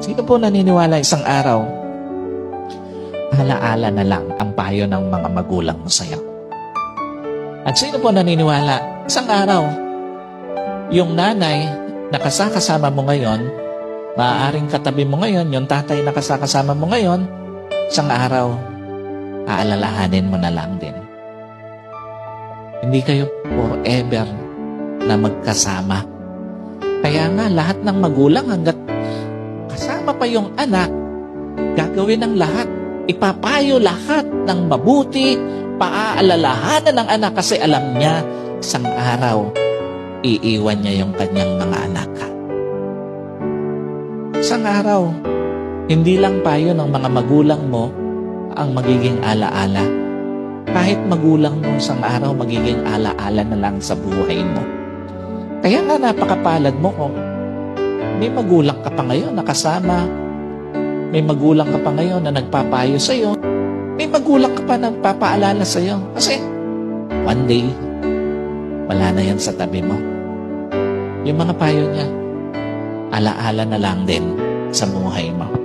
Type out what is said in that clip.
Sino po naniniwala isang araw, alaala na lang ang payo ng mga magulang mo sa'yo? At sino po naniniwala, isang araw, yung nanay na kasama mo ngayon, maaaring katabi mo ngayon, yung tatay na kasama mo ngayon, isang araw, aalalahanin mo na lang din. Hindi kayo forever na magkasama. Kaya nga, lahat ng magulang hanggat kasama pa yung anak, gagawin ng lahat. Ipapayo lahat ng mabuti, paaalalahanan ng anak kasi alam niya, isang araw, iiwan niya yung kanyang mga anak. Isang araw, hindi lang payo ng mga magulang mo ang magiging alaala. Kahit magulang mo isang araw, magiging alaala na lang sa buhay mo. Kaya nga napakapalad mo kung may magulang ka pa ngayon na kasama, may magulang ka pa ngayon na nagpapayo sa'yo, may magulang ka pa na nagpapaalala sa'yo. Kasi one day, wala na yan sa tabi mo. Yung mga payo niya, alaala na lang din sa buhay mo.